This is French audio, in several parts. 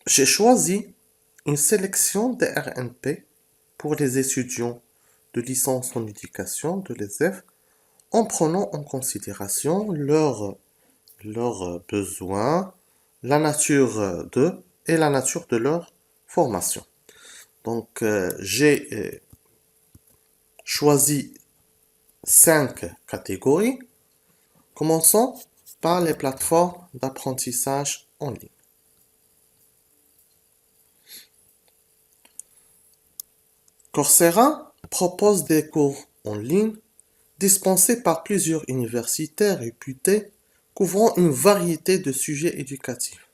J'ai choisi une sélection des RNP pour les étudiants de licence en éducation de l'ESEF en prenant en considération leurs besoins, la nature d'eux et la nature de leur formation. Donc, j'ai choisi 5 catégories. Commençons par les plateformes d'apprentissage en ligne. Coursera propose des cours en ligne dispensés par plusieurs universités réputées couvrant une variété de sujets éducatifs.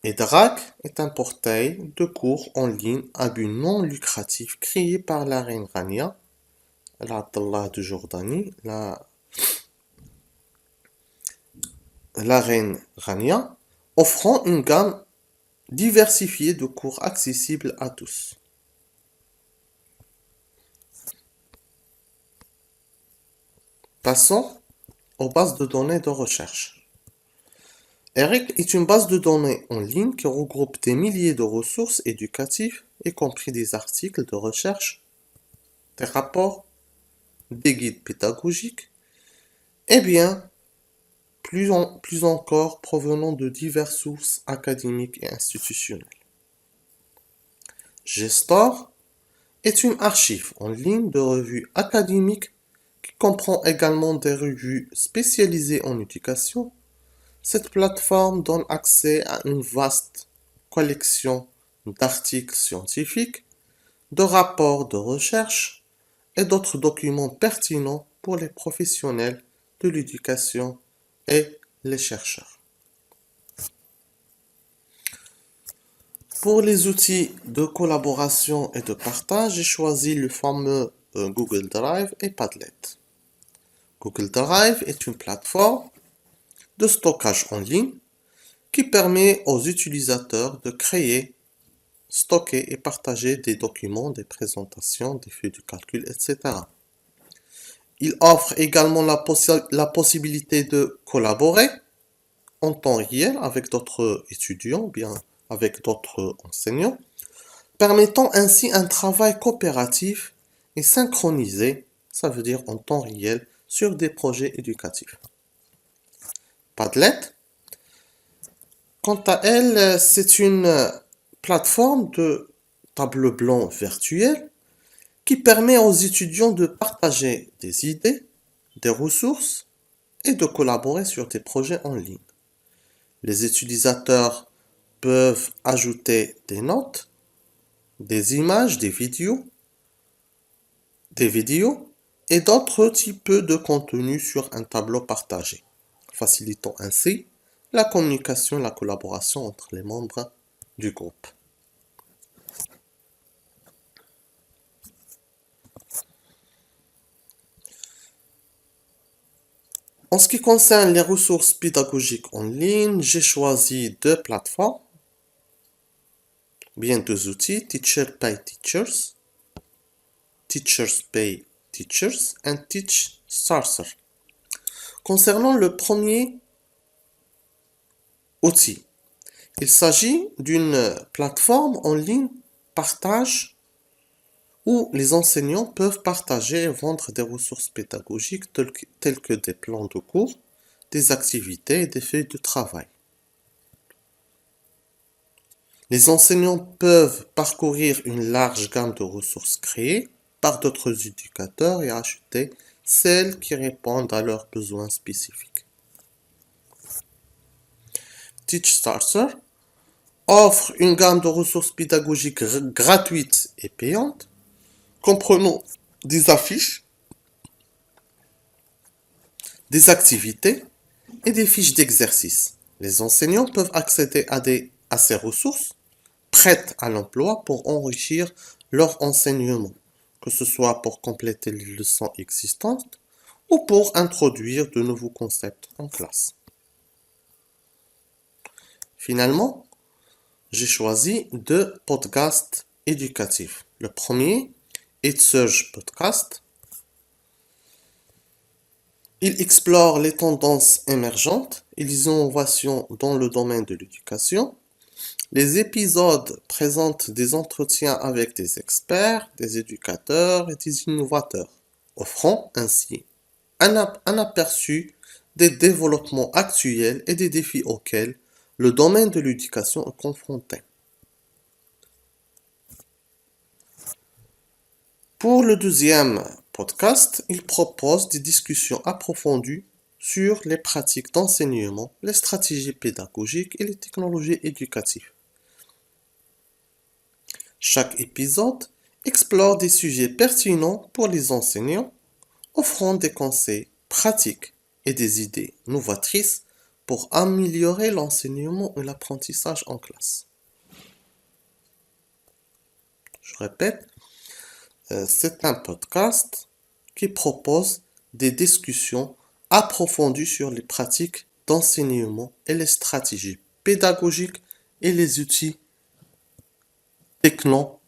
EDRAC est un portail de cours en ligne à but non lucratif créé par la reine Rania, l'Attallah de Jordanie, la reine Rania, offrant une gamme diversifiée de cours accessibles à tous. Passons aux bases de données de recherche. ERIC est une base de données en ligne qui regroupe des milliers de ressources éducatives, y compris des articles de recherche, des rapports, des guides pédagogiques, et bien plus encore provenant de diverses sources académiques et institutionnelles. Gestor est une archive en ligne de revues académiques qui comprend également des revues spécialisées en éducation. Cette plateforme donne accès à une vaste collection d'articles scientifiques, de rapports de recherche et d'autres documents pertinents pour les professionnels de l'éducation et les chercheurs. Pour les outils de collaboration et de partage, j'ai choisi le fameux Google Drive et Padlet. Google Drive est une plateforme de stockage en ligne qui permet aux utilisateurs de créer, stocker et partager des documents, des présentations, des feuilles de calcul, etc. Il offre également la possibilité de collaborer en temps réel avec d'autres étudiants, bien avec d'autres enseignants, permettant ainsi un travail coopératif et synchronisé, ça veut dire en temps réel, sur des projets éducatifs. Padlet, quant à elle, c'est une plateforme de tableau blanc virtuel qui permet aux étudiants de partager des idées, des ressources et de collaborer sur des projets en ligne. Les utilisateurs peuvent ajouter des notes, des images, des vidéos et d'autres types de contenus sur un tableau partagé, facilitant ainsi la communication et la collaboration entre les membres du groupe. En ce qui concerne les ressources pédagogiques en ligne, j'ai choisi 2 plateformes, bien 2 outils, Teacher Pay Teachers, Teachers Pay Teachers et TeachStarter. Concernant le premier outil, il s'agit d'une plateforme en ligne partage où les enseignants peuvent partager et vendre des ressources pédagogiques telles que des plans de cours, des activités et des feuilles de travail. Les enseignants peuvent parcourir une large gamme de ressources créées par d'autres éducateurs et acheter celles qui répondent à leurs besoins spécifiques. TeachStarter offre une gamme de ressources pédagogiques gratuites et payantes, comprenant des affiches, des activités et des fiches d'exercice. Les enseignants peuvent accéder à ces ressources prêtes à l'emploi pour enrichir leur enseignement, que ce soit pour compléter les leçons existantes ou pour introduire de nouveaux concepts en classe. Finalement, j'ai choisi 2 podcasts éducatifs. Le premier, EdSurge Podcast, Il explore les tendances émergentes et les innovations dans le domaine de l'éducation. Les épisodes présentent des entretiens avec des experts, des éducateurs et des innovateurs, offrant ainsi un aperçu des développements actuels et des défis auxquels le domaine de l'éducation est confronté. Pour le deuxième podcast, il propose des discussions approfondies sur les pratiques d'enseignement, les stratégies pédagogiques et les technologies éducatives. Chaque épisode explore des sujets pertinents pour les enseignants, offrant des conseils pratiques et des idées novatrices pour améliorer l'enseignement et l'apprentissage en classe. Je répète, c'est un podcast qui propose des discussions approfondies sur les pratiques d'enseignement et les stratégies pédagogiques et les outils technologiques.